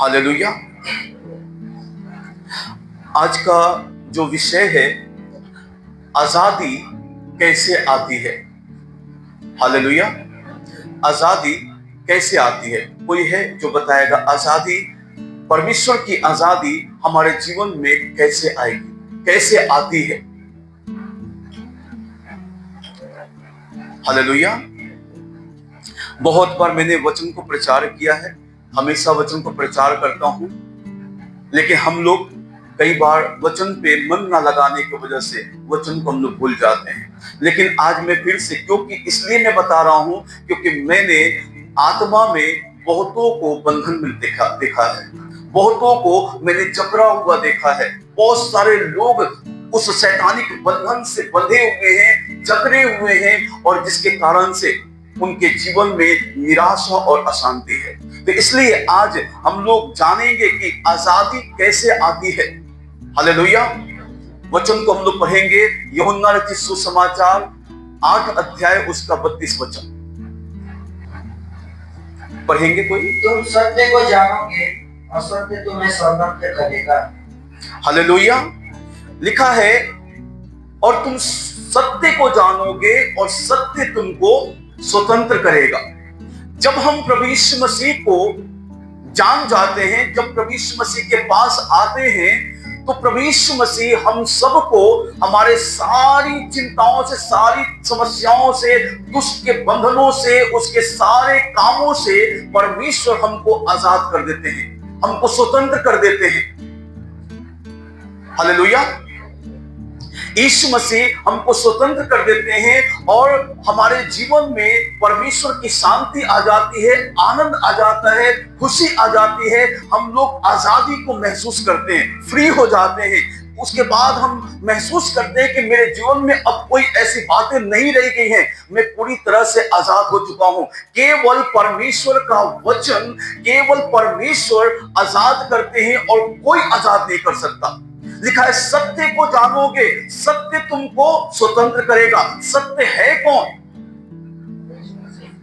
Hallelujah. आज का जो विषय है, आजादी कैसे आती है। हालेलुया। आजादी कैसे आती है? कोई है जो बताएगा आजादी, परमेश्वर की आजादी हमारे जीवन में कैसे आएगी, कैसे आती है? हालेलुया। बहुत बार मैंने वचन को प्रचार किया है, हमेशा वचन को प्रचार करता हूं, लेकिन हम लोग कई बार वचन पे मन ना लगाने की वजह से वचन को हम लोग भूल जाते हैं। लेकिन आज मैं फिर से, क्योंकि इसलिए मैं बता रहा हूं क्योंकि मैंने आत्मा में बहुतों को बंधन में देखा है, बहुतों को मैंने जकड़ा हुआ देखा है। बहुत सारे लोग उस शैतानिक बंधन से बंधे हुए हैं, जकड़े हुए हैं, और जिसके कारण से उनके जीवन में निराशा और अशांति है। तो इसलिए आज हम लोग जानेंगे कि आजादी कैसे आती है। हालेलुया। वचन को हम लोग पढ़ेंगे, यूहन्ना रचित सुसमाचार 8 अध्याय उसका 32 वचन पढ़ेंगे। कोई? तुम सत्य को जानोगे और सत्य तुम्हें स्वतंत्र करेगा। हालेलुया। लिखा है, और तुम सत्य को जानोगे और सत्य तुमको स्वतंत्र करेगा। जब हम प्रभु यीशु मसीह को जान जाते हैं, जब प्रभु यीशु मसीह के पास आते हैं, तो प्रभु यीशु मसीह हम सबको हमारे सारी चिंताओं से, सारी समस्याओं से, दुष्ट के बंधनों से, उसके सारे कामों से परमेश्वर हमको आजाद कर देते हैं, हमको स्वतंत्र कर देते हैं। हालेलुया। यीशु मसीह हमको स्वतंत्र कर देते हैं और हमारे जीवन में परमेश्वर की शांति आ जाती है, आनंद आ जाता है, खुशी आ जाती है। हम लोग आजादी को महसूस करते हैं, फ्री हो जाते हैं। उसके बाद हम महसूस करते हैं कि मेरे जीवन में अब कोई ऐसी बातें नहीं रह गई हैं, मैं पूरी तरह से आजाद हो चुका हूं। केवल परमेश्वर का वचन, केवल परमेश्वर आजाद करते हैं और कोई आजाद नहीं कर सकता। लिखा है, सत्य को जानोगे, सत्य तुमको स्वतंत्र करेगा। सत्य है कौन?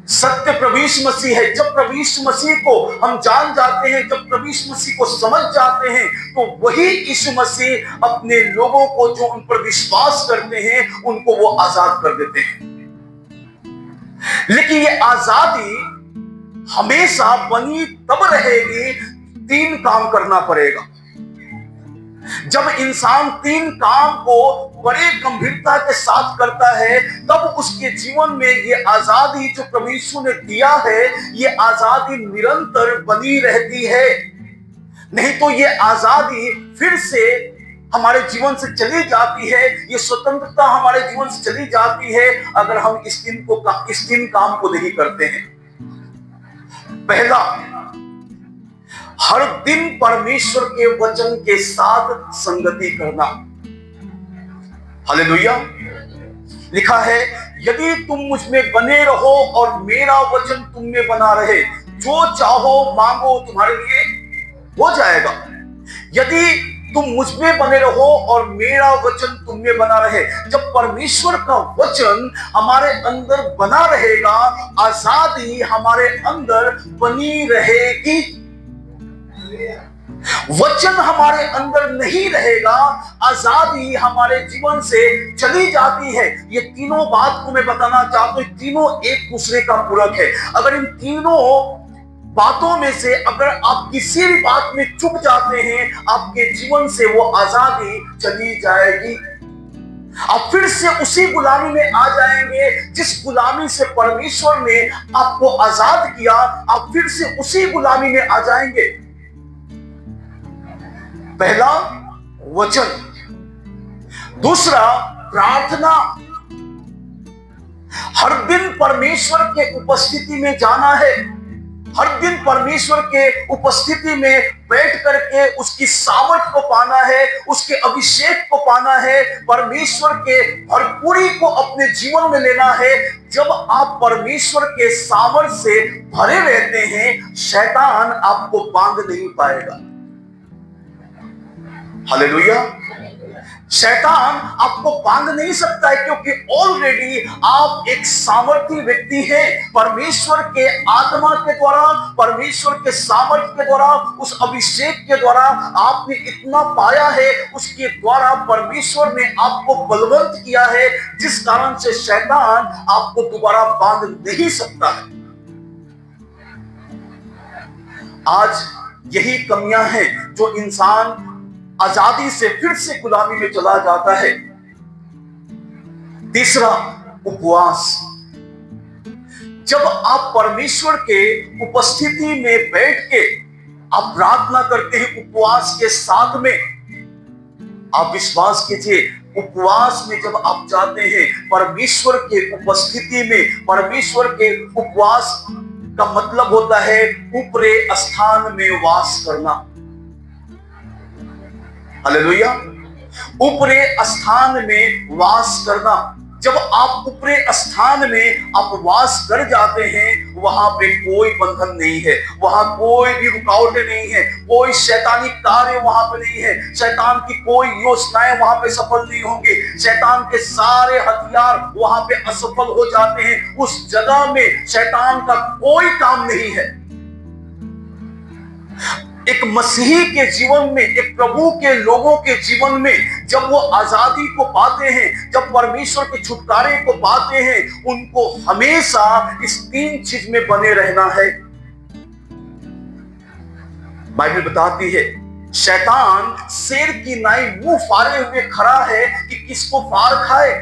सत्य प्रभु यीशु मसीह है। जब प्रभु यीशु मसीह को हम जान जाते हैं, जब प्रभु यीशु मसीह को समझ जाते हैं, तो वही यीशु मसीह अपने लोगों को जो उन पर विश्वास करते हैं, उनको वो आजाद कर देते हैं। लेकिन ये आजादी हमेशा बनी तब रहेगी, 3 काम करना पड़ेगा। जब इंसान 3 काम को बड़े गंभीरता के साथ करता है, तब उसके जीवन में ये आजादी जो प्रभु यीशु ने दिया है, ये आजादी निरंतर बनी रहती है। नहीं तो ये आजादी फिर से हमारे जीवन से चली जाती है, ये स्वतंत्रता हमारे जीवन से चली जाती है, अगर हम इस 3 काम को नहीं करते हैं। पहला, हर दिन परमेश्वर के वचन के साथ संगति करना। हालेलुया। लिखा है, यदि तुम मुझ में बने रहो और मेरा वचन तुम में बना रहे, जो चाहो मांगो तुम्हारे लिए हो जाएगा। यदि तुम मुझ में बने रहो और मेरा वचन तुम में बना रहे, जब परमेश्वर का वचन हमारे अंदर बना रहेगा, आजादी हमारे अंदर बनी रहेगी। वचन हमारे अंदर नहीं रहेगा, आजादी हमारे जीवन से चली जाती है। ये तीनों बात को मैं बताना चाहता हूं, तीनों एक दूसरे का पूरक है। अगर इन तीनों बातों में से अगर आप किसी भी बात में चुक जाते हैं, आपके जीवन से वो आजादी चली जाएगी। आप फिर से उसी गुलामी में आ जाएंगे जिस गुलामी से परमेश्वर ने आपको आजाद किया, आप फिर से उसी गुलामी में आ जाएंगे। पहला वचन, दूसरा प्रार्थना। हर दिन परमेश्वर के उपस्थिति में जाना है, हर दिन परमेश्वर के उपस्थिति में बैठ करके उसकी सामर्थ को पाना है, उसके अभिषेक को पाना है, परमेश्वर के भरपूरी को अपने जीवन में लेना है। जब आप परमेश्वर के सामर्थ से भरे रहते हैं, शैतान आपको बांध नहीं पाएगा। हालेलुया। शैतान आपको बांध नहीं सकता है, क्योंकि ऑलरेडी आप एक सामर्थी व्यक्ति हैं। परमेश्वर के आत्मा के द्वारा, परमेश्वर के सामर्थ्य के द्वारा, उस अभिषेक के द्वारा आपने इतना पाया है, उसके द्वारा परमेश्वर ने आपको बलवंत किया है, जिस कारण से शैतान आपको दोबारा बांध नहीं सकता है। आज यही कमियां हैं जो इंसान आजादी से फिर से गुलामी में चला जाता है। तीसरा, उपवास। जब आप परमेश्वर के उपस्थिति में बैठ के आप प्रार्थना करते हैं उपवास के साथ में, आप विश्वास कीजिए, उपवास में जब आप जाते हैं परमेश्वर के उपस्थिति में, परमेश्वर के उपवास का मतलब होता है ऊपरे स्थान में वास करना। हालेलुया। ऊपरे स्थान में वास करना। जब आप ऊपरे स्थान में आप वास कर जाते हैं, वहां पे कोई बंधन नहीं है, वहां कोई भी रुकावटें नहीं है, कोई शैतानी कार्य वहां पे नहीं है, शैतान की कोई योजनाएं वहां पे सफल नहीं होंगी, शैतान के सारे हथियार वहां पे असफल हो जाते हैं। उस जगह में शैतान का कोई काम नहीं है। एक मसीही के जीवन में, एक प्रभु के लोगों के जीवन में जब वो आजादी को पाते हैं, जब परमेश्वर के छुटकारे को पाते हैं, उनको हमेशा इस तीन चीज में बने रहना है। बाइबल बताती है शैतान शेर की नाई मुंह फाड़े हुए खड़ा है कि किसको फाड़ खाए।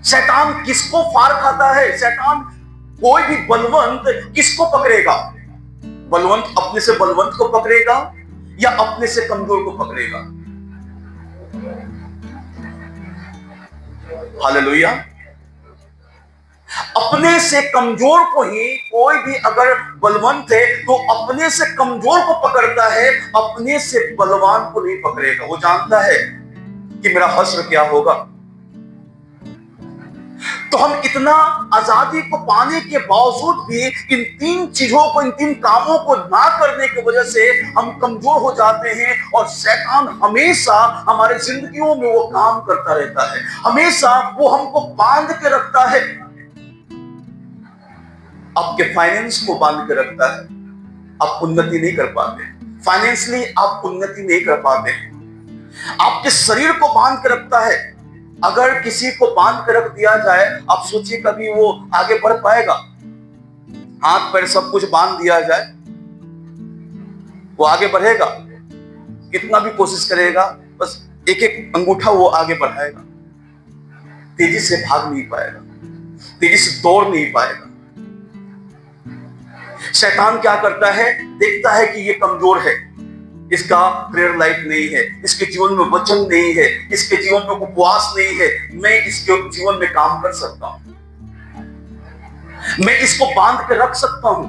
शैतान किसको फाड़ खाता है? शैतान कोई भी बलवंत किसको पकड़ेगा? बलवंत अपने से बलवंत को पकड़ेगा या अपने से कमजोर को पकड़ेगा? हालेलुया। अपने से कमजोर को ही कोई भी अगर बलवंत है तो अपने से कमजोर को पकड़ता है, अपने से बलवान को नहीं पकड़ेगा। वो जानता है कि मेरा हश्र क्या होगा। तो हम इतना आजादी को पाने के बावजूद भी इन तीन चीजों को, इन तीन कामों को ना करने की वजह से हम कमजोर हो जाते हैं, और शैतान हमेशा हमारे जिंदगियों में वो काम करता रहता है, हमेशा वो हमको बांध के रखता है। आपके फाइनेंस को बांध के रखता है, आप उन्नति नहीं कर पाते, फाइनेंशियली आप उन्नति नहीं कर पाते। आपके शरीर को बांध के रखता है। अगर किसी को बांध कर रख दिया जाए, आप सोचिए कभी वो आगे बढ़ पाएगा? हाथ पैर सब कुछ बांध दिया जाए, वो आगे बढ़ेगा? कितना भी कोशिश करेगा, बस एक एक अंगूठा वो आगे बढ़ाएगा, तेजी से भाग नहीं पाएगा, तेजी से दौड़ नहीं पाएगा। शैतान क्या करता है? देखता है कि ये कमजोर है, इसका प्रेयर लाइफ नहीं है, इसके जीवन में वचन नहीं है, इसके जीवन में उपवास नहीं है, मैं इसके जीवन में काम कर सकता हूं, मैं इसको बांध के रख सकता हूं।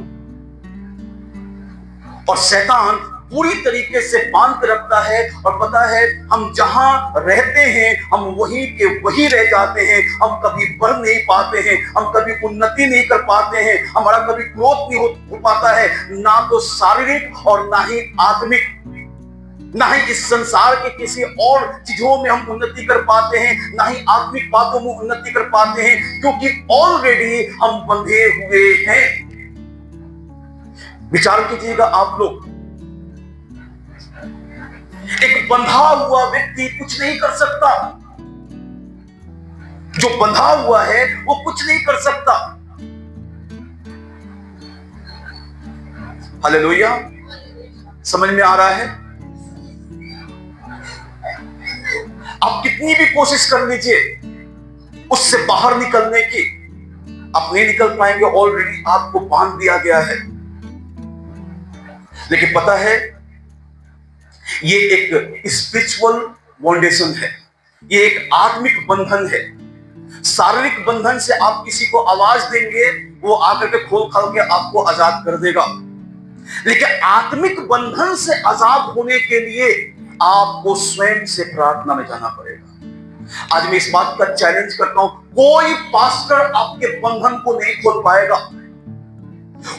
और शैतान पूरी तरीके से बांध के रखता है, और पता है हम जहां रहते हैं हम वहीं के वहीं रह जाते हैं। हम कभी बढ़ नहीं पाते हैं, हम कभी उन्नति नहीं कर पाते हैं, हमारा कभी ग्रोथ नहीं हो पाता है, ना तो शारीरिक और ना ही आत्मिक, ना ही इस संसार के किसी और चीजों में हम उन्नति कर पाते हैं, ना ही आत्मिक बातों में उन्नति कर पाते हैं, क्योंकि ऑलरेडी हम बंधे हुए हैं। विचार कीजिएगा आप लोग, एक बंधा हुआ व्यक्ति कुछ नहीं कर सकता, जो बंधा हुआ है वो कुछ नहीं कर सकता। हालेलुया। समझ में आ रहा है? आप कितनी भी कोशिश कर लीजिए उससे बाहर निकलने की, आप नहीं निकल पाएंगे, ऑलरेडी आपको बांध दिया गया है। लेकिन पता है ये एक स्पिरिचुअल बॉन्डेशन है, ये एक आत्मिक बंधन है। शारीरिक बंधन से आप किसी को आवाज देंगे, वो आकर के खोल खाल के आपको आजाद कर देगा, लेकिन आत्मिक बंधन से आजाद होने के लिए आपको स्वयं से प्रार्थना में जाना पड़ेगा। आज मैं इस बात का चैलेंज करता हूं, कोई पास्टर आपके बंधन को नहीं खोल पाएगा,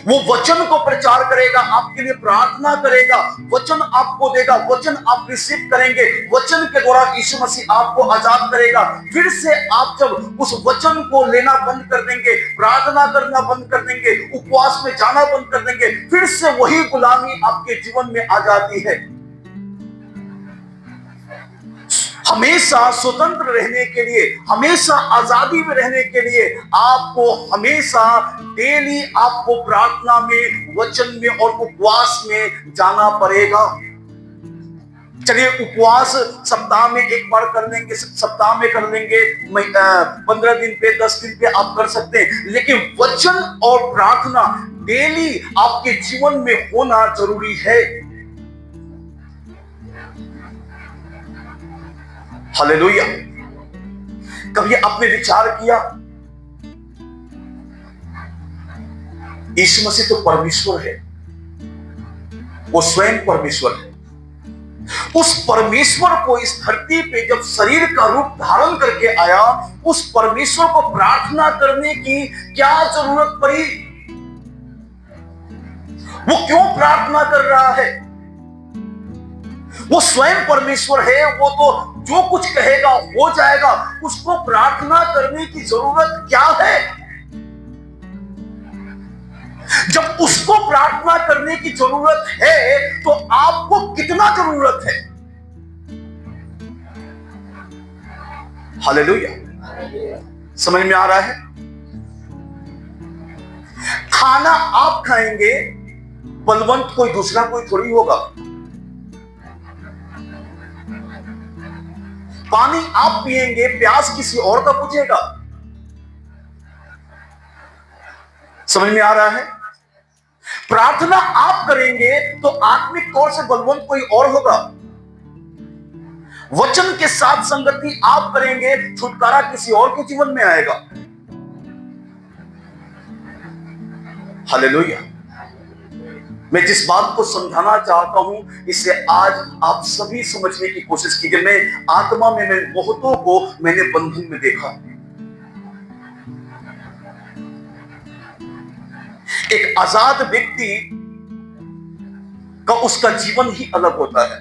वो वचन को प्रचार करेगा, आपके लिए प्रार्थना करेगा, वचन आपको देगा, वचन आप रिसीव करेंगे, वचन के द्वारा यीशु मसीह आपको आजाद करेगा। फिर से आप जब उस वचन को लेना बंद कर देंगे, प्रार्थना करना बंद कर देंगे, उपवास में जाना बंद कर देंगे, फिर से वही गुलामी आपके जीवन में आ जाती है। हमेशा स्वतंत्र रहने के लिए, हमेशा आजादी में रहने के लिए आपको हमेशा डेली आपको प्रार्थना में, वचन में और उपवास में जाना पड़ेगा। चलिए उपवास सप्ताह में एक बार कर लेंगे, सप्ताह में कर लेंगे, 15 दिन पे, 10 दिन पे आप कर सकते हैं, लेकिन वचन और प्रार्थना डेली आपके जीवन में होना जरूरी है। हालेलुया। कभी आपने विचार किया, यीशु मसीह तो परमेश्वर है, वो स्वयं परमेश्वर है। उस परमेश्वर को इस धरती पे जब शरीर का रूप धारण करके आया, उस परमेश्वर को प्रार्थना करने की क्या जरूरत पड़ी? वो क्यों प्रार्थना कर रहा है? वो स्वयं परमेश्वर है, वो तो जो कुछ कहेगा हो जाएगा, उसको प्रार्थना करने की जरूरत क्या है? जब उसको प्रार्थना करने की जरूरत है तो आपको कितना जरूरत है? हालेलुया। समझ में आ रहा है? खाना आप खाएंगे, बलवंत कोई दूसरा कोई थोड़ी होगा। पानी आप पिएंगे, प्यास किसी और का बुझेगा। समझ में आ रहा है? प्रार्थना आप करेंगे तो आत्मिक तौर से बलवंत कोई और होगा। वचन के साथ संगति आप करेंगे, छुटकारा किसी और के जीवन में आएगा। हालेलुया। मैं जिस बात को समझाना चाहता हूं, इसे आज आप सभी समझने की कोशिश कीजिए। मैं आत्मा में बहुतों को मैंने बंधन में देखा। एक आजाद व्यक्ति का उसका जीवन ही अलग होता है।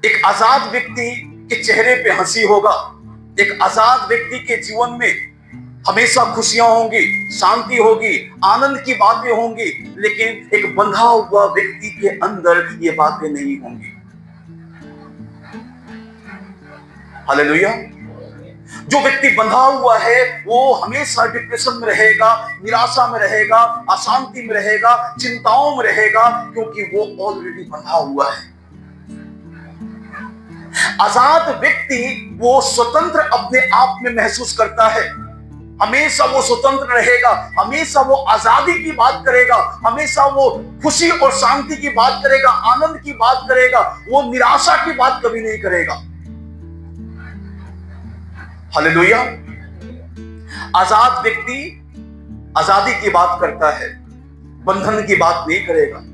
एक आजाद व्यक्ति के चेहरे पे हंसी होगा। एक आजाद व्यक्ति के जीवन में हमेशा खुशियां होंगी, शांति होगी, आनंद की बातें होंगी, लेकिन एक बंधा हुआ व्यक्ति के अंदर ये बातें नहीं होंगी। हालेलुया। जो व्यक्ति बंधा हुआ है वो हमेशा डिप्रेशन में रहेगा, निराशा में रहेगा, अशांति में रहेगा, चिंताओं में रहेगा, क्योंकि वो ऑलरेडी बंधा हुआ है। आजाद व्यक्ति वो स्वतंत्र अपने आप में महसूस करता है। हमेशा वो स्वतंत्र रहेगा, हमेशा वो आजादी की बात करेगा, हमेशा वो खुशी और शांति की बात करेगा, आनंद की बात करेगा, वो निराशा की बात कभी नहीं करेगा। हालेलुया। आजाद व्यक्ति आजादी की बात करता है, बंधन की बात नहीं करेगा,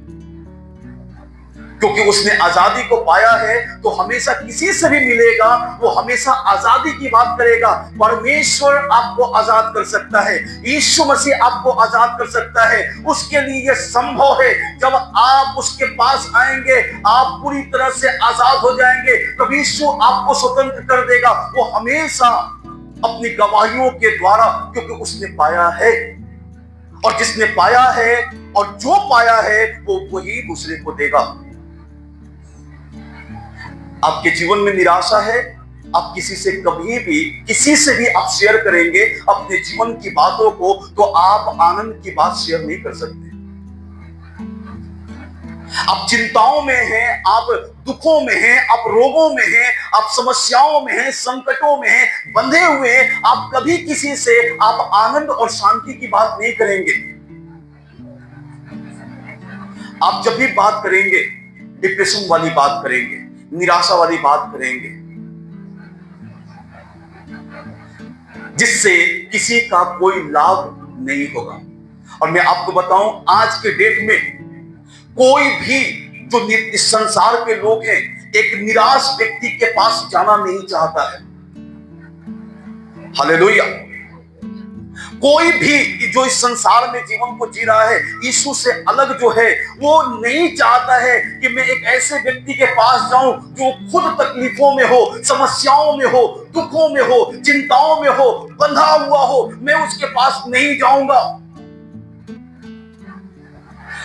क्योंकि उसने आजादी को पाया है तो हमेशा किसी से भी मिलेगा वो हमेशा आजादी की बात करेगा। परमेश्वर आपको आजाद कर सकता है, यीशु मसीह आपको आजाद कर सकता है। उसके लिए यह संभव है। जब आप उसके पास आएंगे आप पूरी तरह से आजाद हो जाएंगे, तब यीशु आपको स्वतंत्र कर देगा। वो हमेशा अपनी गवाहियों के द्वारा, क्योंकि उसने पाया है, और जिसने पाया है और जो पाया है वो वही दूसरे को देगा। आपके जीवन में निराशा है, आप किसी से कभी भी, किसी से भी आप शेयर करेंगे अपने जीवन की बातों को, तो आप आनंद की बात शेयर नहीं कर सकते। आप चिंताओं में हैं, आप दुखों में हैं, आप रोगों में हैं, आप समस्याओं में हैं, संकटों में हैं, बंधे हुए हैं, आप कभी किसी से आप आनंद और शांति की बात नहीं करेंगे। आप जब भी बात करेंगे डिप्रेशन वाली बात करेंगे, निराशा वाली बात करेंगे, जिससे किसी का कोई लाभ नहीं होगा। और मैं आपको बताऊं, आज के डेट में कोई भी जो इस संसार के लोग हैं, एक निराश व्यक्ति के पास जाना नहीं चाहता है। हालेलुया। कोई भी जो इस संसार में जीवन को जी रहा है, यीशु से अलग जो है, वो नहीं चाहता है कि मैं एक ऐसे व्यक्ति के पास जाऊं जो खुद तकलीफों में हो, समस्याओं में हो, दुखों में हो, चिंताओं में हो, बंधा हुआ हो। मैं उसके पास नहीं जाऊंगा।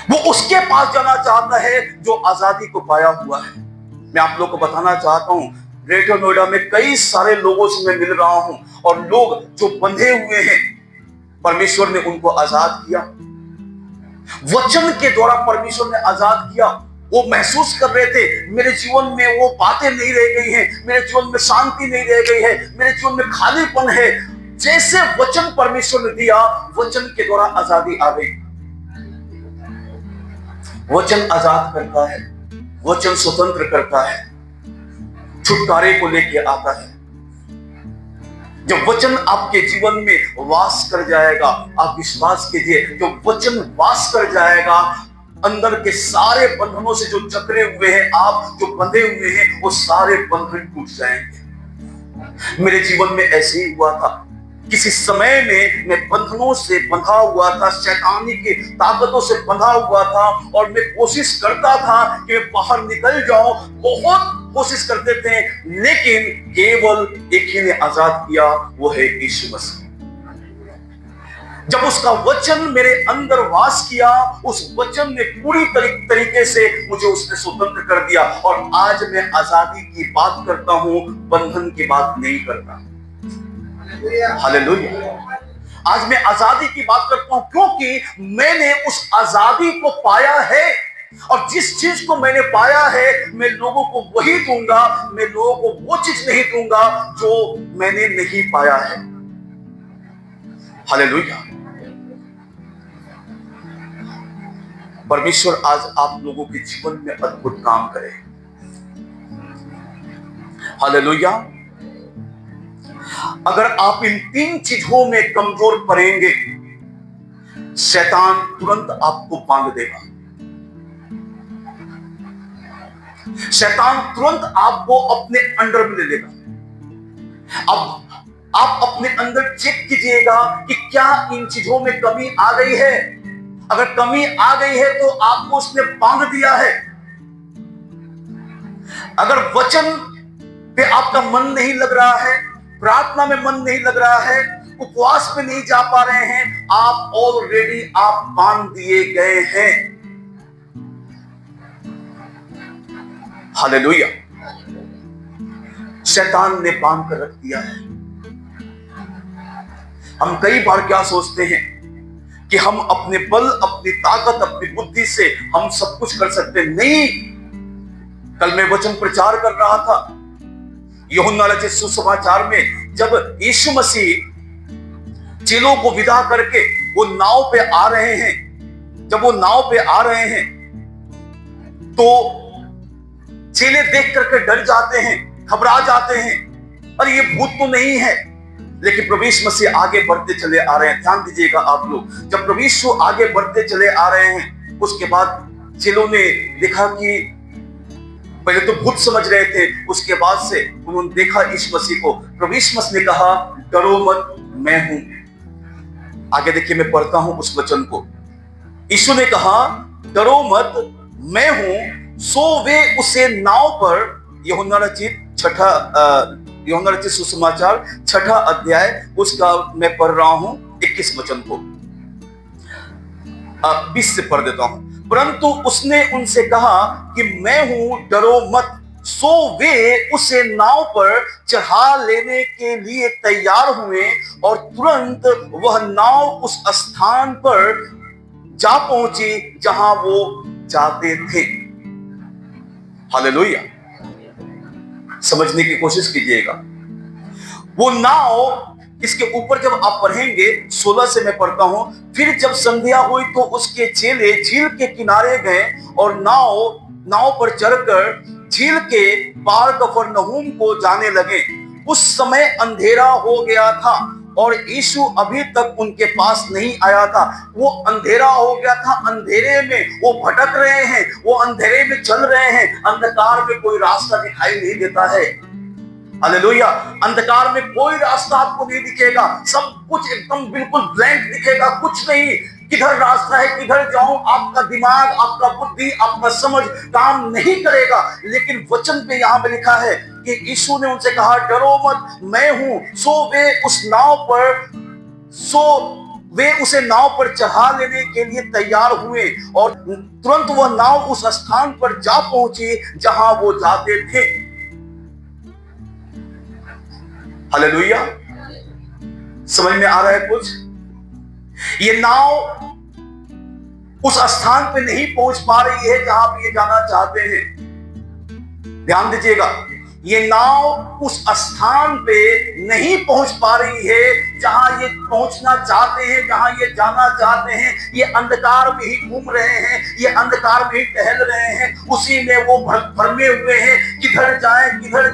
वो उसके पास जाना चाहता है जो आजादी को पाया हुआ है। मैं आप लोग को बताना चाहता हूं, ग्रेटर नोएडा में कई सारे लोगों से मैं मिल रहा हूं, और लोग जो बंधे हुए हैं, परमेश्वर ने उनको आजाद किया। वचन के द्वारा परमेश्वर ने आजाद किया। वो महसूस कर रहे थे मेरे जीवन में वो बातें नहीं रह गई हैं, मेरे जीवन में शांति नहीं रह गई है, मेरे जीवन में खालीपन है। जैसे वचन परमेश्वर ने दिया, वचन के द्वारा आजादी आ गई। वचन आजाद करता है, वचन स्वतंत्र करता है, छुटकारे को लेके आता है। जब वचन आपके जीवन में वास कर जाएगा, आप विश्वास कीजिए, जो वचन वास कर जाएगा, अंदर के सारे बंधनों से जो जकड़े हुए हैं, आप जो बंधे हुए हैं, वो सारे बंधन टूट जाएंगे। मेरे जीवन में ऐसे ही हुआ था। किसी समय में मैं बंधनों से बंधा हुआ था, शैतानी की ताकतों से बंधा हुआ था, और मैं कोशिश करता था कि मैं बाहर निकल जाऊं। बहुत कोशिश करते थे, लेकिन केवल एक ही ने आजाद किया, वो है यीशु मसीह। जब उसका वचन मेरे अंदर वास किया, उस वचन ने पूरी तरीके से मुझे उसने स्वतंत्र कर दिया, और आज मैं आजादी की बात करता हूं, बंधन की बात नहीं करता। हालेलुया। आज मैं आजादी की बात करता हूं, क्योंकि मैंने उस आजादी को पाया है, और जिस चीज को मैंने पाया है, मैं लोगों को वही दूंगा। मैं लोगों को वो चीज नहीं दूंगा जो मैंने नहीं पाया है। हालेलुया। परमेश्वर आज आप लोगों के जीवन में अद्भुत काम करे। हालेलुया। अगर आप इन 3 चीजों में कमजोर पड़ेंगे, शैतान तुरंत आपको बांध देगा। शैतान तुरंत आपको अपने अंडर में ले लेगा। अब आप अपने अंदर चेक कीजिएगा कि क्या इन चीजों में कमी आ गई है। अगर कमी आ गई है तो आपको उसने बांध दिया है। अगर वचन पे आपका मन नहीं लग रहा है, प्रार्थना में मन नहीं लग रहा है, उपवास पे नहीं जा पा रहे हैं, आप ऑलरेडी आप बांध दिए गए हैं। हालेलुया। शैतान ने बांध कर रख दिया है। हम कई बार क्या सोचते हैं कि हम अपने बल, अपनी ताकत, अपनी बुद्धि से हम सब कुछ कर सकते। नहीं। कल मैं वचन प्रचार कर रहा था, यूहन्ना रचित सुसमाचार में, जब यीशु मसीह चेलों को विदा करके वो नाव पे आ रहे हैं, जब वो नाव पे आ रहे हैं तो चेले देख करके डर जाते हैं, घबरा जाते हैं, अरे ये भूत तो नहीं है। लेकिन प्रभु यीशु मसीह आगे बढ़ते चले आ रहे हैं। ध्यान दीजिएगा आप लोग, जब प्रभु यीशु आगे बढ़ते चले आ रहे हैं, उसके बाद चेलों ने देखा कि पहले तो भूत समझ रहे थे, उसके बाद से उन्होंने देखा यीशु मसीह को। प्रभु यीशु मसीह ने कहा, डरो मत, मैं हूं। आगे देखिए, मैं पढ़ता हूं उस वचन को। यीशु ने कहा, डरो मत, मैं हूं। सो वे उसे नाव पर, यूहन्ना रचित सुसमाचार 6 अध्याय, उसका मैं पढ़ रहा हूं 21 वचन को, 20 से पढ़ देता हूं। परंतु उसने उनसे कहा कि मैं हूं, डरो मत। सो वे उसे नाव पर चढ़ा लेने के लिए तैयार हुए, और तुरंत वह नाव उस स्थान पर जा पहुंची जहां वो जाते थे। हालेलुया। समझने की कोशिश कीजिएगा। वो नाव, इसके ऊपर जब आप पढ़ेंगे, 16 से मैं पढ़ता हूं। फिर जब संध्या हुई तो उसके चेले झील के किनारे गए, और नाव पर चढ़कर झील के पार कफरनहूम को जाने लगे। उस समय अंधेरा हो गया था, और यीशु अभी तक उनके पास नहीं आया था। वो अंधेरा हो गया था, अंधेरे में वो भटक रहे हैं, वो अंधेरे में चल रहे हैं। अंधकार में कोई रास्ता दिखाई नहीं देता है। हालेलुया। अंधकार में कोई रास्ता आपको नहीं दिखेगा, सब कुछ एकदम बिल्कुल ब्लैंक दिखेगा, कुछ नहीं, किधर रास्ता है, किधर जाऊं, आपका दिमाग, आपका बुद्धि, आपका समझ काम नहीं करेगा। लेकिन वचन पे यहां पे लिखा है कि यीशु ने उनसे कहा, डरो मत, मैं हूं। सो वे उसे नाव पर चढ़ा लेने के लिए तैयार हुए और तुरंत वह नाव उस स्थान पर जा पहुंची जहां वो जाते थे। हालेलुया। समझ में आ रहा है कुछ? ये नाव उस स्थान पे नहीं पहुंच पा रही है जहां पे ये जाना चाहते हैं। ध्यान दीजिएगा, ये नाव उस स्थान पे नहीं पहुंच पा रही है जहां ये पहुंचना चाहते हैं, जहां ये जाना चाहते हैं। ये अंधकार में ही घूम रहे हैं, ये अंधकार में ही टहल रहे हैं, उसी में वो भरमे हुए हैं। किधर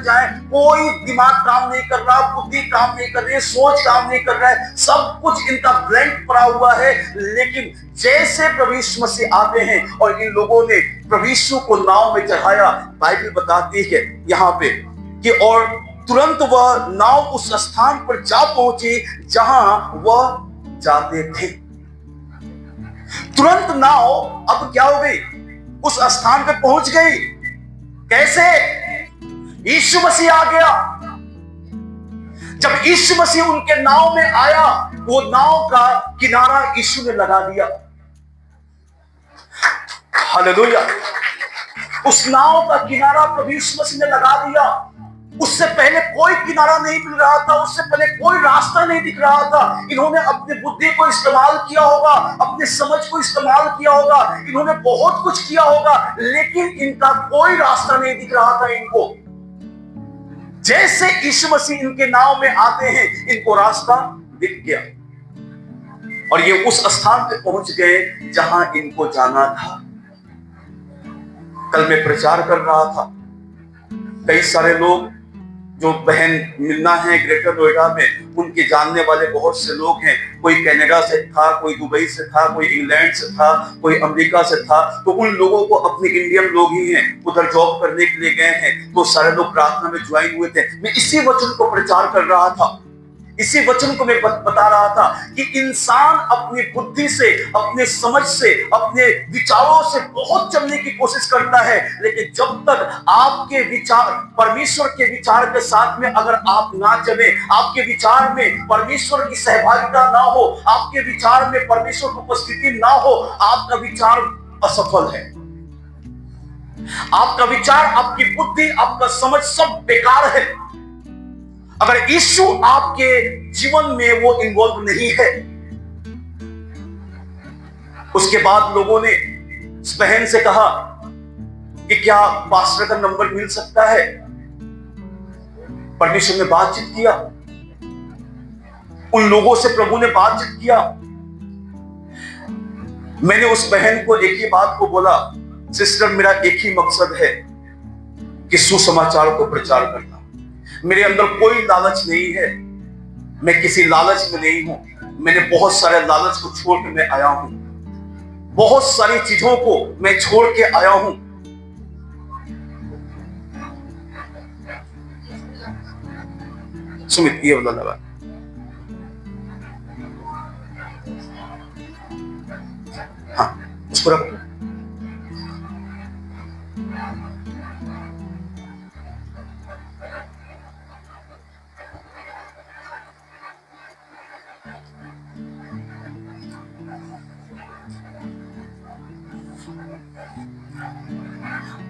जाए, कोई दिमाग काम नहीं कर रहा, बुद्धि काम नहीं कर रही है, सोच काम नहीं कर रहा है, सब कुछ इनका ब्लैंक पड़ा हुआ है। लेकिन जैसे प्रभु यीशु मसीह आते हैं और इन लोगों ने प्रभु यीशु को नाव में चढ़ाया, बाइबल बताती है यहाँ पे कि और तुरंत वह नाव उस स्थान पर जा पहुंची जहां वह जाते थे। तुरंत नाव अब क्या हो गई? उस स्थान पे पहुंच गई। कैसे? यीशु मसीह आ गया। जब यीशु मसीह उनके नाव में आया, वो नाव का किनारा यीशु ने लगा दिया। हालेलुया। उस नाव का किनारा प्रभु यीशु मसीह ने लगा दिया। उससे पहले कोई किनारा नहीं मिल रहा था, उससे पहले कोई रास्ता नहीं दिख रहा था। इन्होंने अपनी बुद्धि को इस्तेमाल किया होगा, अपने समझ को इस्तेमाल किया होगा, इन्होंने बहुत कुछ किया होगा, लेकिन इनका कोई रास्ता नहीं दिख रहा था इनको। जैसे यीशु मसीह इनके नाव में आते हैं, इनको रास्ता दिख गया और ये उस स्थान पे पहुंच गए जहां इनको जाना था। कल मैं प्रचार कर रहा था, कई सारे लोग जो बहन मिलना है ग्रेटर नोएडा में, उनके जानने वाले बहुत से लोग हैं। कोई कनाडा से था, कोई दुबई से था, कोई इंग्लैंड से था, कोई अमेरिका से था। तो उन लोगों को अपने इंडियन लोग ही हैं, उधर जॉब करने के लिए गए हैं, तो सारे लोग प्रार्थना में ज्वाइन हुए थे। मैं इसी वचन को प्रचार कर रहा था, इसी वचन को मैं बता रहा था कि इंसान अपनी बुद्धि से, अपने समझ से, अपने विचारों से बहुत चलने की कोशिश करता है, लेकिन जब तक आपके विचार परमेश्वर के विचार के साथ में अगर आप ना चले, आपके विचार में परमेश्वर की सहभागिता ना हो, आपके विचार में परमेश्वर की उपस्थिति ना हो, आपका विचार असफल है। आपका विचार, आपकी बुद्धि, आपका समझ सब बेकार है। अगर यीशु आपके जीवन में वो इन्वॉल्व नहीं है। उसके बाद लोगों ने इस बहन से कहा कि क्या पास्टर का नंबर मिल सकता है? परमेश्वर ने बातचीत किया, उन लोगों से प्रभु ने बातचीत किया। मैंने उस बहन को एक ही बात को बोला, सिस्टर मेरा एक ही मकसद है कि सुसमाचार को प्रचार करना। मेरे अंदर कोई लालच नहीं है, मैं किसी लालच में नहीं हूं। मैंने बहुत सारे लालच को छोड़ के मैं आया हूं, बहुत सारी चीजों को मैं छोड़ के आया हूं। सुमित ये वाला लगा, हाँ उसको रखो।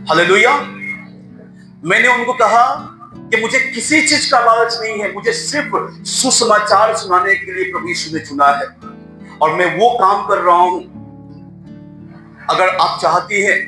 हालेलुया। मैंने उनको कहा कि मुझे किसी चीज का लालच नहीं है, मुझे सिर्फ सुसमाचार सुनाने के लिए प्रभु यीशु ने चुना है और मैं वो काम कर रहा हूं। अगर आप चाहती हैं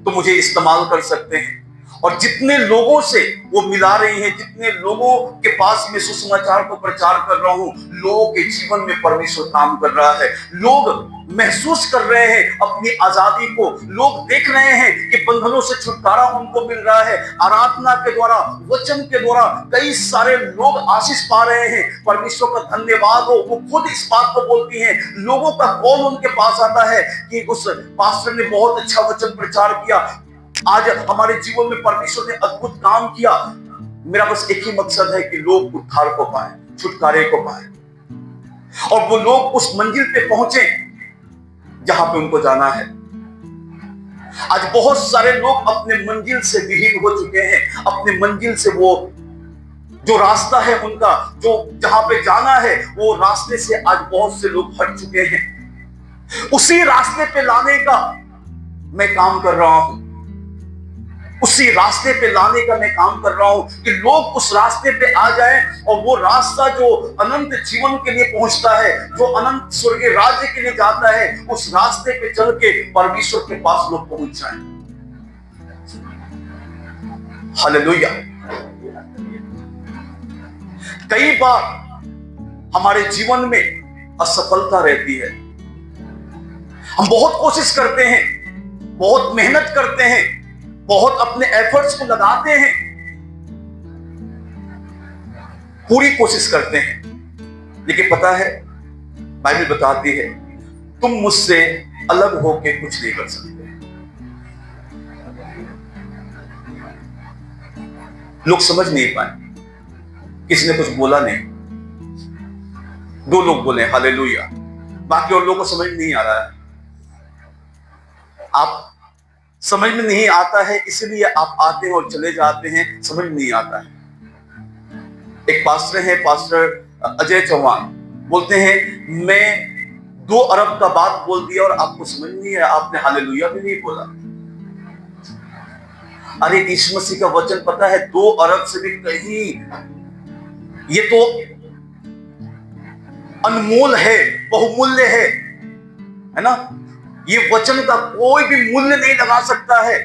तो मुझे इस्तेमाल कर सकते हैं। और जितने लोगों से वो मिला रही है, जितने लोगों के पास मैं सुसमाचार को प्रचार कर रहा हूं, लोगों के जीवन में परमेश्वर काम कर रहा है। लोग महसूस कर रहे हैं अपनी आजादी को, लोग देख रहे हैं कि बंधनों से छुटकारा उनको मिल रहा है। आराधना के द्वारा, वचन के द्वारा कई सारे लोग आशीष पा रहे हैं। परमेश्वर का धन्यवाद हो। वो खुद इस बात को बोलती हैं। लोगों का कॉल उनके पास आता है कि उस पास्टर ने बहुत अच्छा वचन प्रचार किया, आज हमारे जीवन में परमेश्वर ने अद्भुत काम किया। मेरा बस एक ही मकसद है कि लोग उद्धार को पाए, छुटकारे को पाए, और वो लोग उस मंजिल पे पहुंचे जहां पे उनको जाना है। आज बहुत सारे लोग अपने मंजिल से विहीन हो चुके हैं, अपने मंजिल से, वो जो रास्ता है उनका, जो जहां पे जाना है, वो रास्ते से आज बहुत से लोग हट चुके हैं। उसी रास्ते पे लाने का मैं काम कर रहा हूं, उसी रास्ते पे लाने का मैं काम कर रहा हूं कि लोग उस रास्ते पे आ जाएं, और वो रास्ता जो अनंत जीवन के लिए पहुंचता है, जो अनंत स्वर्गीय राज्य के लिए जाता है, उस रास्ते पे चल के परमेश्वर के पास लोग पहुंच जाएं। हालेलुया। कई बार हमारे जीवन में असफलता रहती है। हम बहुत कोशिश करते हैं, बहुत मेहनत करते हैं, बहुत अपने एफर्ट्स को लगाते हैं, पूरी कोशिश करते हैं, लेकिन पता है, बाइबल बताती है, तुम मुझसे अलग होके कुछ नहीं कर सकते। लोग समझ नहीं पाए, किसी ने कुछ बोला नहीं, 2 लोग बोले हालेलुया, बाकी और लोगों को समझ नहीं आ रहा है। आप समझ में नहीं आता है, इसलिए आप आते हैं और चले जाते हैं, समझ नहीं आता है। एक पास्टर है, पास्टर अजय चौहान, बोलते हैं मैं 2 अरब का बात बोल दिया और आपको समझ नहीं है, आपने हालेलुया भी नहीं बोला। अरे यीशु मसीह का वचन पता है 2 अरब से भी कहीं, ये तो अनमोल है, बहुमूल्य है ना। ये वचन का कोई भी मूल्य नहीं लगा सकता है,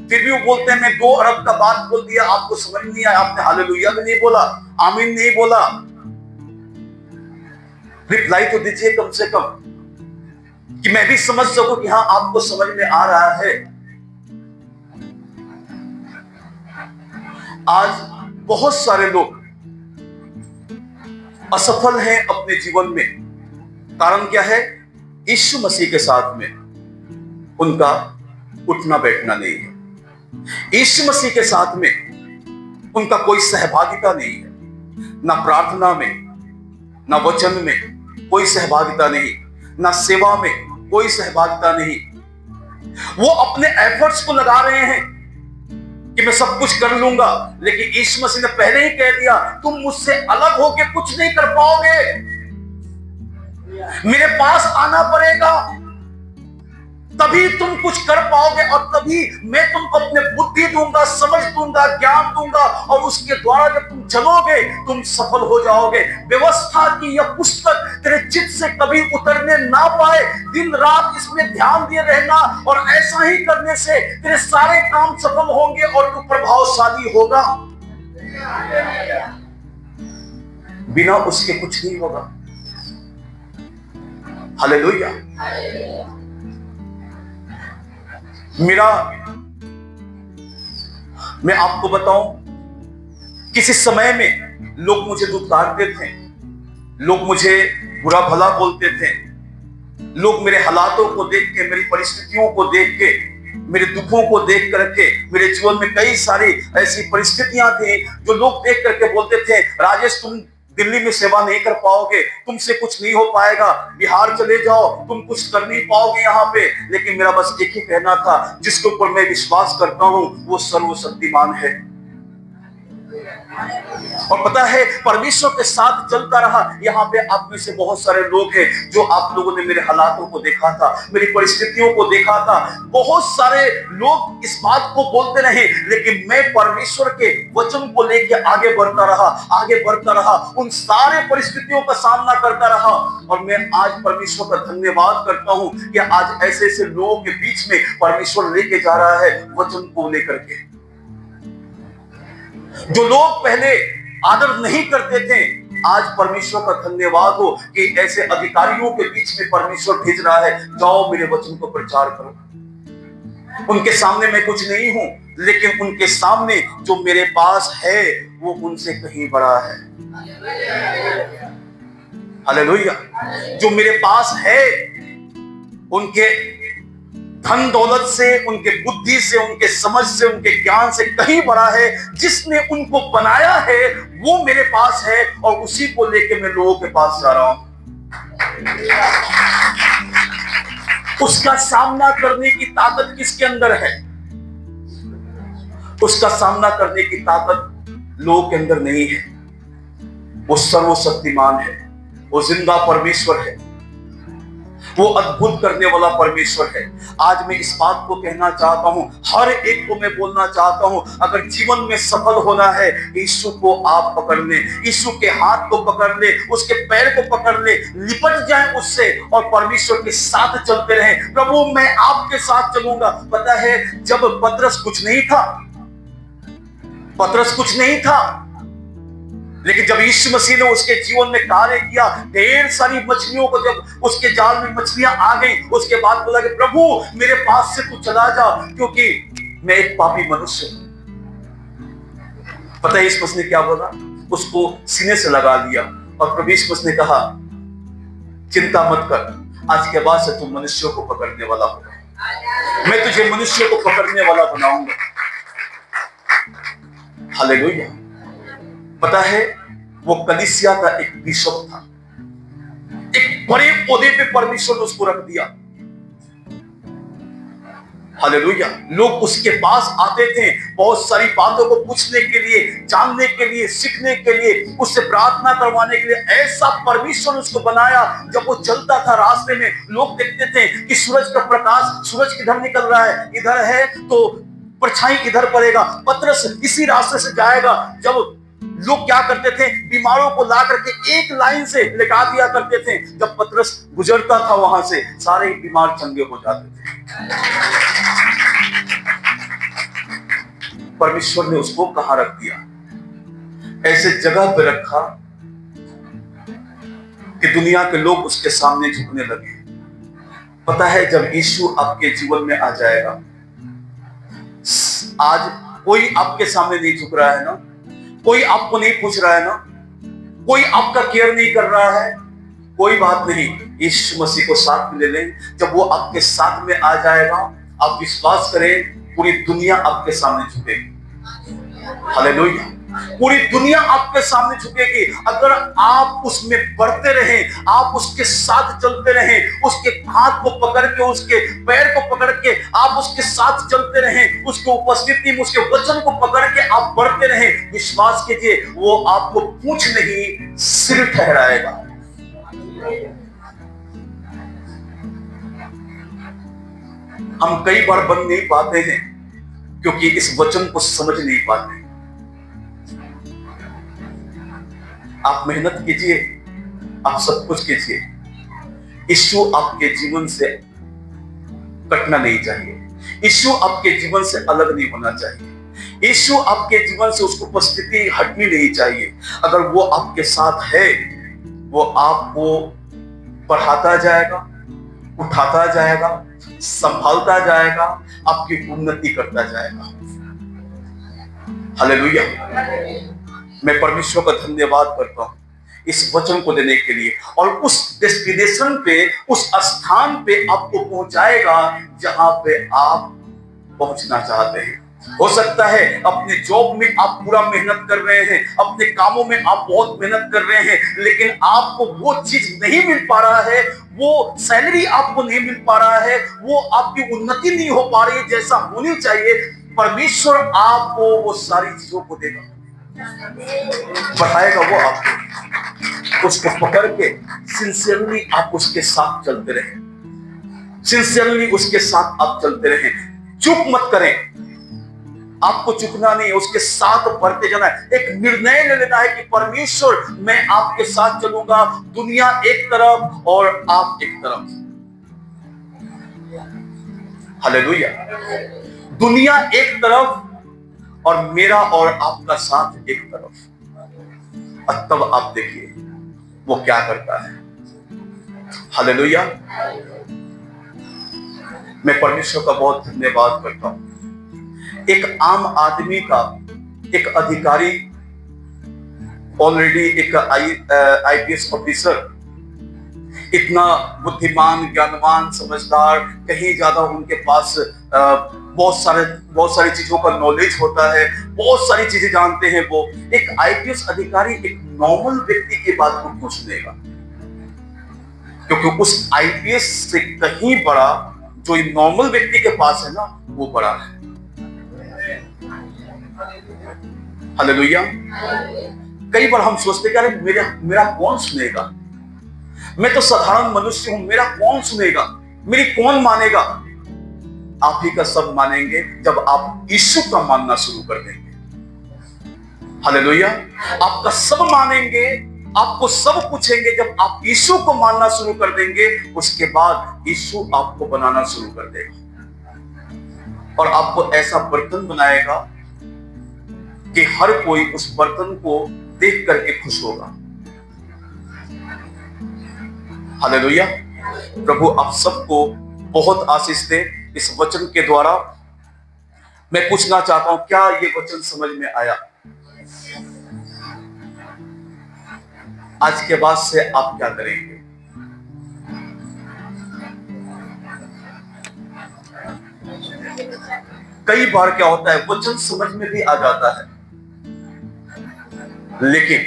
फिर भी वो बोलते हैं मैं 2 अरब का बात बोल दिया, आपको समझ नहीं आया, आपने हालेलुया भी नहीं बोला, आमीन नहीं बोला। रिप्लाई तो दीजिए कम से कम, कि मैं भी समझ सकूं कि हाँ आपको समझ में आ रहा है। आज बहुत सारे लोग असफल हैं अपने जीवन में। कारण क्या है? यीशु मसीह के साथ में उनका उठना बैठना नहीं है। यीशु मसीह के साथ में उनका कोई सहभागिता नहीं है, ना प्रार्थना में, ना वचन में कोई सहभागिता नहीं, ना सेवा में कोई सहभागिता नहीं। वो अपने एफर्ट्स को लगा रहे हैं कि मैं सब कुछ कर लूंगा, लेकिन यीशु मसीह ने पहले ही कह दिया तुम मुझसे अलग होके कुछ नहीं कर पाओगे, मेरे पास आना पड़ेगा, तभी तुम कुछ कर पाओगे, और तभी मैं तुमको अपने बुद्धि दूंगा, समझ दूंगा, ज्ञान दूंगा, और उसके द्वारा जब तुम चलोगे तुम सफल हो जाओगे। व्यवस्था की यह पुस्तक तेरे चित्त से कभी उतरने ना पाए, दिन रात इसमें ध्यान दिए रहना, और ऐसा ही करने से तेरे सारे काम सफल होंगे और तू प्रभावशाली होगा। बिना उसके कुछ नहीं होगा। हालेलुया। मैं आपको बताऊं, किसी समय में लोग मुझे दुत्कारते थे, लोग मुझे बुरा भला बोलते थे, लोग मेरे हालातों को देख के, मेरी परिस्थितियों को देख के, मेरे दुखों को देख करके, मेरे जीवन में कई सारी ऐसी परिस्थितियां थी जो लोग देख करके बोलते थे राजेश तुम दिल्ली में सेवा नहीं कर पाओगे, तुमसे कुछ नहीं हो पाएगा, बिहार चले जाओ, तुम कुछ कर नहीं पाओगे यहाँ पे। लेकिन मेरा बस एक ही कहना था, जिसके ऊपर मैं विश्वास करता हूँ वो सर्वशक्तिमान है। और पता है परमेश्वर के साथ चलता रहा। यहाँ पे आप में से बहुत सारे लोग हैं जो आप लोगों ने मेरे हालातों को देखा था, मेरी परिस्थितियों को देखा था। बहुत सारे लोग इस बात को बोलते रहे, लेकिन मैं परमेश्वर के वचन को लेकर आगे बढ़ता रहा, उन सारे परिस्थितियों का सामना करता रहा। और मैं आज परमेश्वर का धन्यवाद करता हूं कि आज ऐसे ऐसे लोगों के बीच में परमेश्वर लेके जा रहा है वचन को लेकर के। जो लोग पहले आदर नहीं करते थे, आज परमेश्वर का धन्यवाद हो कि ऐसे अधिकारियों के बीच में परमेश्वर भेज रहा है, जाओ मेरे वचन को प्रचार करो। उनके सामने मैं कुछ नहीं हूं, लेकिन उनके सामने जो मेरे पास है वो उनसे कहीं बड़ा है। हालेलुया। जो मेरे पास है, उनके धन दौलत से, उनके बुद्धि से, उनके समझ से, उनके ज्ञान से कहीं बड़ा है। जिसने उनको बनाया है वो मेरे पास है और उसी को लेके मैं लोगों के पास जा रहा हूं। उसका सामना करने की ताकत किसके अंदर है? उसका सामना करने की ताकत लोगों के अंदर नहीं है। वो सर्वशक्तिमान है, वो जिंदा परमेश्वर है, वो अद्भुत करने वाला परमेश्वर है। आज मैं इस बात को कहना चाहता हूं, हर एक को मैं बोलना चाहता हूं, अगर जीवन में सफल होना है, यीशु को आप पकड़ ले, यीशु के हाथ को पकड़ ले, उसके पैर को पकड़ ले, लिपट जाए उससे और परमेश्वर के साथ चलते रहे। प्रभु मैं आपके साथ चलूंगा। पता है जब पतरस कुछ नहीं था, लेकिन जब यीशु मसीह ने उसके जीवन में कार्य किया, ढेर सारी मछलियों को जब उसके जाल में मछलियां आ गई, उसके बाद बोला कि प्रभु मेरे पास से तू चला जा, क्योंकि मैं एक पापी मनुष्य हूं। पता है यीशु मसीह ने क्या बोला? उसको सीने से लगा लिया और प्रभु यीशु मसीह ने कहा चिंता मत कर, आज के बाद से तू मनुष्यों को पकड़ने वाला होगा, मैं तुझे मनुष्यों को पकड़ने वाला बनाऊंगा। हालेलुया। पता है वो कलीसिया का एक बिशप था, एक बड़े ओहदे पे परमेश्वर ने उसको रख दिया। हालेलुया। लोग उसके पास आते थे बहुत सारी बातों को पूछने के लिए, जानने के लिए, सीखने के लिए, उससे प्रार्थना करवाने के लिए। ऐसा परमेश्वर ने उसको बनाया। जब वो चलता था रास्ते में, लोग देखते थे कि सूरज का प्रकाश, सूरज किधर निकल रहा है, इधर है तो परछाई इधर पड़ेगा, पतरस इसी रास्ते से जाएगा। जब लोग क्या करते थे, बीमारों को ला करके एक लाइन से लेटा दिया करते थे। जब पतरस गुजरता था वहां से, सारे बीमार चंगे हो जाते थे। परमेश्वर ने उसको कहां रख दिया? ऐसे जगह पे रखा कि दुनिया के लोग उसके सामने झुकने लगे। पता है जब यीशु आपके जीवन में आ जाएगा, आज कोई आपके सामने नहीं झुक रहा है ना, कोई आपको नहीं पूछ रहा है ना, कोई आपका केयर नहीं कर रहा है, कोई बात नहीं। यीशु मसीह को साथ में ले लें। जब वो आपके साथ में आ जाएगा, आप विश्वास करें पूरी दुनिया आपके सामने झुकेगी। हालेलुया। पूरी दुनिया आपके सामने झुकेगी अगर आप उसमें बढ़ते रहें, आप उसके साथ चलते रहें, उसके हाथ को पकड़ के, उसके पैर को पकड़ के आप उसके साथ चलते रहें, उसके उपस्थिति में, उसके वचन को पकड़ के आप बढ़ते रहें। विश्वास कीजिए वो आपको पूंछ नहीं सिर ठहराएगा। हम कई बार बन नहीं पाते हैं क्योंकि इस वचन को समझ नहीं पाते। आप मेहनत कीजिए, आप सब कुछ कीजिए, यीशु आपके जीवन से कटना नहीं चाहिए, यीशु आपके जीवन से अलग नहीं होना चाहिए, यीशु आपके जीवन से उसकी उपस्थिति हटनी नहीं चाहिए। अगर वो आपके साथ है, वो आपको बढ़ाता जाएगा, उठाता जाएगा, संभालता जाएगा, आपकी उन्नति करता जाएगा। हालेलुया। मैं परमेश्वर का धन्यवाद करता हूं इस वचन को देने के लिए, और उस डेस्टिनेशन पे, उस स्थान पे आपको पहुंचाएगा जहां पे आप पहुंचना चाहते हैं। हो सकता है अपने जॉब में आप पूरा मेहनत कर रहे हैं, अपने कामों में आप बहुत मेहनत कर रहे हैं, लेकिन आपको वो चीज नहीं मिल पा रहा है, वो सैलरी आपको नहीं मिल पा रहा है, वो आपकी उन्नति नहीं हो पा रही है जैसा होनी चाहिए। परमेश्वर आपको वो सारी चीजों को देगा, बढ़ाएगा वो आपको। उसको पकड़ के सिंसियरली आप उसके साथ चलते रहे, सिंसियरली उसके साथ आप चलते रहे। चुप मत करें, आपको चुकना नहीं है, उसके साथ बढ़ते जाना है। एक निर्णय ले लेना है कि परमेश्वर मैं आपके साथ चलूंगा, दुनिया एक तरफ और आप एक तरफ। हालेलुया। दुनिया एक तरफ और मेरा और आपका साथ एक तरफ। और तब आप देखिए वो क्या करता है। हालेलुया। मैं परमेश्वर का बहुत धन्यवाद करता हूं। एक आम आदमी का, एक अधिकारी, ऑलरेडी एक आईपीएस ऑफिसर इतना बुद्धिमान, ज्ञानवान, समझदार, कहीं ज्यादा उनके पास बहुत सारी चीजों का नॉलेज होता है, बहुत सारी चीजें जानते हैं। वो एक आईपीएस अधिकारी एक नॉर्मल व्यक्ति की बात को पूछ लेगा, क्योंकि उस आईपीएस से कहीं बड़ा जो नॉर्मल व्यक्ति के पास है ना, वो बड़ा है। हालेलुया। कई बार हम सोचते हैं, अरे मेरा कौन सुनेगा, मैं तो साधारण मनुष्य हूं, मेरा कौन सुनेगा, मेरी कौन मानेगा। आप ही का सब मानेंगे जब आप यीशु का मानना शुरू कर देंगे। हालेलुया। आपका सब मानेंगे, आपको सब पूछेंगे जब आप यीशु को मानना शुरू कर देंगे। उसके बाद यीशु आपको बनाना शुरू कर देगा और आपको ऐसा बर्तन बनाएगा कि हर कोई उस बर्तन को देख करके खुश होगा। हालेलुया। प्रभु आप सबको बहुत आशीष दे इस वचन के द्वारा। मैं पूछना चाहता हूं, क्या ये वचन समझ में आया? आज के बाद से आप क्या करेंगे? कई बार क्या होता है, वचन समझ में भी आ जाता है, लेकिन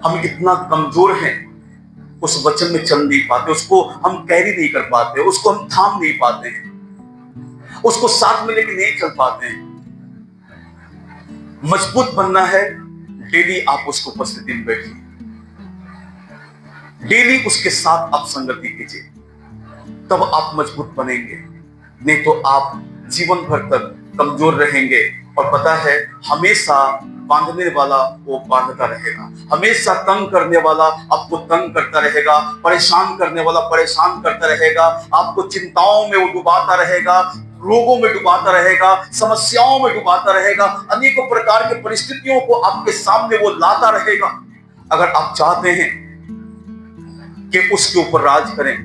हम इतना कमजोर हैं, उस वचन में चल नहीं पाते, उसको हम कैरी नहीं कर पाते, उसको हम थाम नहीं पाते हैं, उसको साथ में लेके नहीं चल पाते हैं। मजबूत बनना है, डेली आप उसको उपस्थिति में बैठिए, डेली उसके साथ आप संगति कीजिए, तब आप मजबूत बनेंगे। नहीं तो आप जीवन भर तक कमजोर रहेंगे। और पता है, हमेशा बांधने वाला वो बांधता रहेगा, हमेशा तंग करने वाला आपको तंग करता रहेगा, परेशान करने वाला परेशान करता रहेगा, आपको चिंताओं में वो डुबाता रहेगा, रोगों में डुबाता रहेगा, समस्याओं में डुबाता रहेगा, अनेकों प्रकार की परिस्थितियों को आपके सामने वो लाता रहेगा। अगर आप चाहते हैं कि उसके ऊपर राज करें,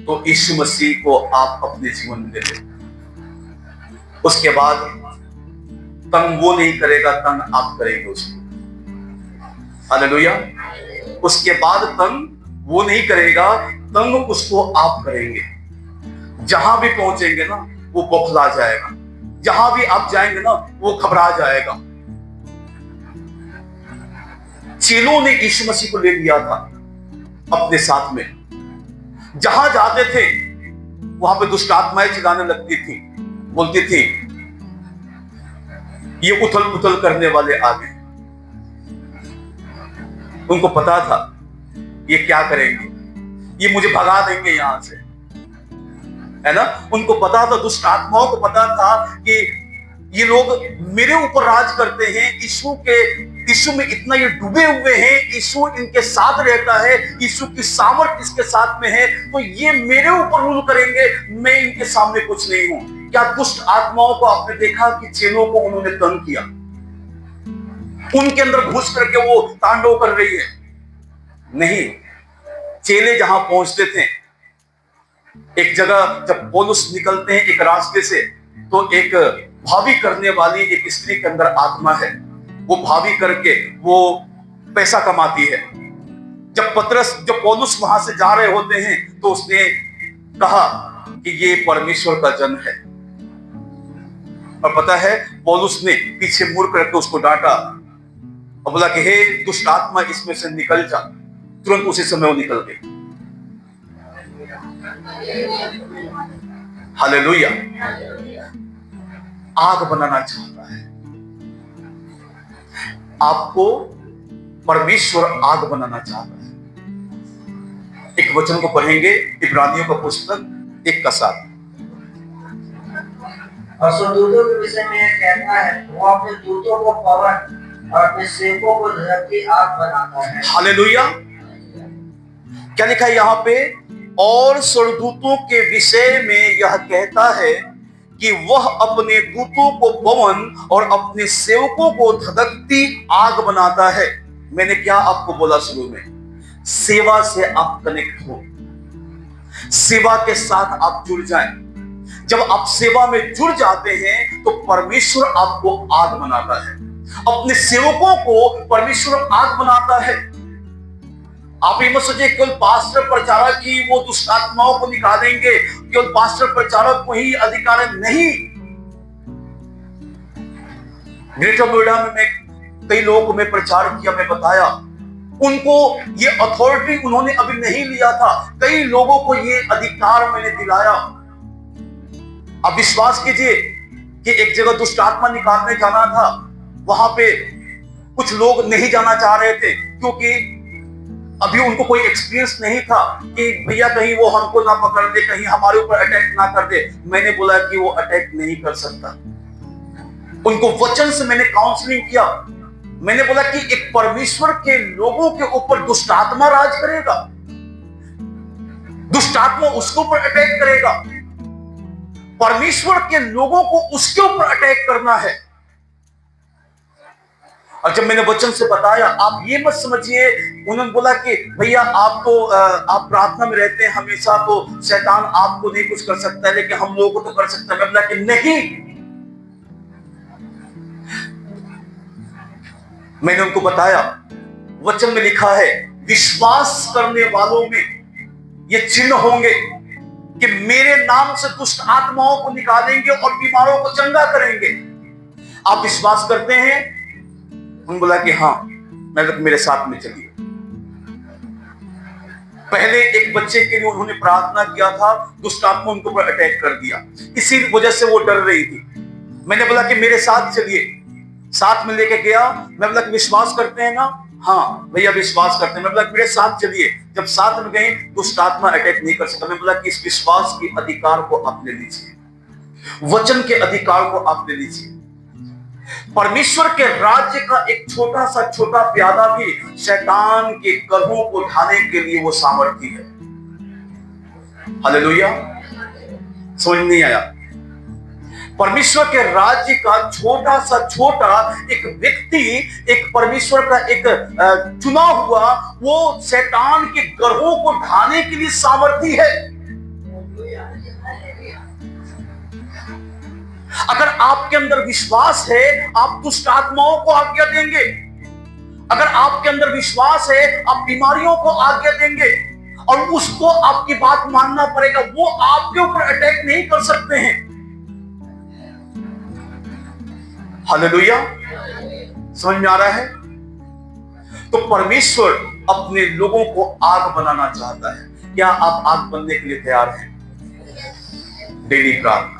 तो यीशु मसीह को आप अपने जीवन में ले लें। उसके बाद तंग वो नहीं करेगा, तंग आप करेंगे उसको। हालेलुया। उसके बाद तंग वो नहीं करेगा, तंग उसको आप करेंगे। जहां भी पहुंचेंगे ना, वो बौखला जाएगा, जहां भी आप जाएंगे ना, वो घबरा जाएगा। चेलों ने यीशु मसीह को ले लिया था अपने साथ में, जहां जाते थे वहां पे दुष्ट आत्माएं चिल्लाने लगती थी, बोलती थी ये उथल पुथल करने वाले आ गए। उनको पता था ये क्या करेंगे, ये मुझे भगा देंगे यहां से, है ना। उनको पता था, दुष्ट आत्माओं को पता था कि ये लोग मेरे ऊपर राज करते हैं, यीशु में इतना ये डूबे हुए हैं, यीशु इनके साथ रहता है, यीशु की सामर्थ इसके साथ में है, तो ये मेरे ऊपर रूल करेंगे, मैं इनके सामने कुछ नहीं हूं। क्या दुष्ट आत्माओं को आपने देखा कि चेलों को उन्होंने तंग किया, उनके अंदर घुस करके वो तांडव कर रही है? नहीं। चेले जहां पहुंचते थे, एक जगह जब पौलुस निकलते हैं एक रास्ते से, तो एक भावी करने वाली एक स्त्री के अंदर आत्मा है, वो भावी करके वो पैसा कमाती है। जब पौलुस वहां से जा रहे होते हैं, तो उसने कहा कि ये परमेश्वर का जन है, और पता है पौलुस ने पीछे मुड़ करके उसको डांटा और बोला कि हे दुष्ट आत्मा, इसमें से निकल जा। तुरंत उसी समय वो निकल गई। हालेलुया। आग बनाना चाहता है आपको, परमेश्वर आग बनाना चाहता है। एक वचन को पढ़ेंगे, इब्रानियों का पुस्तक 1:7। और स्वदूतों के विषय में यह कहता है, वो अपने दूतों को पवन और अपने सेवकों को धरती आग बनाता है। हालेलुया। क्या लिखा है यहाँ पे? और स्वर्गदूतों के विषय में यह कहता है कि वह अपने दूतों को पवन और अपने सेवकों को धधकती आग बनाता है। मैंने क्या आपको बोला शुरू में? सेवा से आप कनेक्ट हो, सेवा के साथ आप जुड़ जाएं। जब आप सेवा में जुड़ जाते हैं, तो परमेश्वर आपको आग बनाता है, अपने सेवकों को परमेश्वर आग बनाता है। आप ये मत सोचिए केवल पास्टर प्रचारक ही वो दुष्ट आत्माओं को निकालेंगे, केवल पास्टर प्रचारक को ही अधिकार है, नहीं। ग्रेटर नोएडा में मैं कई लोगों को मैं प्रचार किया, मैं बताया, उनको ये अथॉरिटी उन्होंने अभी नहीं लिया था, कई लोगों को ये अधिकार मैंने दिलाया। आप विश्वास कीजिए कि एक जगह दुष्ट आत्मा निकालने जाना था, वहां पे कुछ लोग नहीं जाना चाह रहे थे क्योंकि अभी उनको कोई एक्सपीरियंस नहीं था कि भैया कहीं वो हमको ना पकड़ दे, कहीं हमारे ऊपर अटैक ना कर दे। मैंने बोला कि वो अटैक नहीं कर सकता। उनको वचन से मैंने काउंसलिंग किया। मैंने बोला कि एक परमेश्वर के लोगों के ऊपर दुष्ट आत्मा राज करेगा, दुष्ट आत्मा उसके ऊपर अटैक करेगा, परमेश्वर के लोगों को उसके ऊपर अटैक करना है। और जब मैंने वचन से बताया, आप ये मत समझिए, उन्होंने बोला कि भैया आप प्रार्थना में रहते हैं हमेशा, तो शैतान आपको नहीं कुछ कर सकता है लेकिन हम लोगों को तो कर सकता है। मैं बोला कि नहीं। मैंने उनको बताया, वचन में लिखा है विश्वास करने वालों में ये चिन्ह होंगे कि मेरे नाम से दुष्ट आत्माओं को निकालेंगे और बीमारों को चंगा करेंगे। आप विश्वास करते हैं? उन्होंने बोला कि हाँ। मैं तो मेरे साथ में चलिए। पहले एक बच्चे के लिए उन्होंने प्रार्थना किया था, दुष्ट आत्मा उनको पर अटैक कर दिया, इसी वजह से वो डर रही थी। मैंने बोला कि मेरे साथ चलिए, साथ में लेके गया। मैं बोला कि विश्वास करते हैं ना? हाँ भैया विश्वास करते हैं। मैं बोला मेरे साथ चलिए। जब साथ में गए, दुष्ट आत्मा अटैक नहीं कर सकता। मैं बोला कि इस विश्वास के अधिकार को आप ले लीजिए, वचन के अधिकार को आप ले लीजिए। परमेश्वर के राज्य का एक छोटा प्यादा भी शैतान के गर्भों को ढाने के लिए वो सामर्थ्य है। हालेलुया। समझ नहीं आया? परमेश्वर के राज्य का छोटा एक व्यक्ति, एक परमेश्वर का एक चुना हुआ, वो शैतान के गर्भों को ढाने के लिए सामर्थ्य है। अगर आपके अंदर विश्वास है, आप दुष्ट आत्माओं को आज्ञा देंगे। अगर आपके अंदर विश्वास है, आप बीमारियों को आज्ञा देंगे और उसको आपकी बात मानना पड़ेगा। वो आपके ऊपर अटैक नहीं कर सकते हैं। हालेलुया। समझ में आ रहा है? तो परमेश्वर अपने लोगों को आग बनाना चाहता है। क्या आप आग बनने के लिए तैयार हैं? डेली प्रार्थना,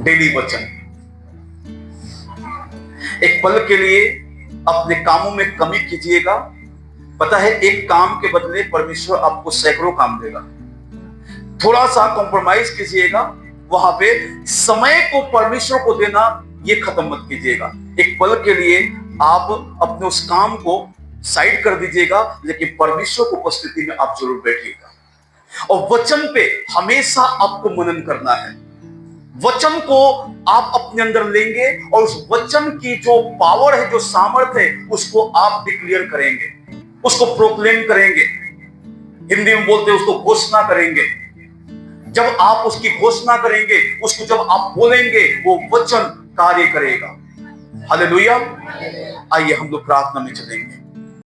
डेली वचन। एक पल के लिए अपने कामों में कमी कीजिएगा। पता है, एक काम के बदले परमेश्वर आपको सैकड़ों काम देगा। थोड़ा सा कॉम्प्रोमाइज कीजिएगा, वहां पे समय को परमेश्वर को देना ये खत्म मत कीजिएगा। एक पल के लिए आप अपने उस काम को साइड कर दीजिएगा, लेकिन परमेश्वर की उपस्थिति में आप जरूर बैठिएगा। और वचन पे हमेशा आपको मनन करना है। वचन को आप अपने अंदर लेंगे और उस वचन की जो पावर है, जो सामर्थ्य है, उसको आप डिक्लेयर करेंगे, उसको प्रोक्लेम करेंगे। हिंदी में बोलते हैं उसको घोषणा करेंगे। जब आप उसकी घोषणा करेंगे, उसको जब आप बोलेंगे, वो वचन कार्य करेगा। हालेलुया। आइए हम लोग प्रार्थना में चलेंगे।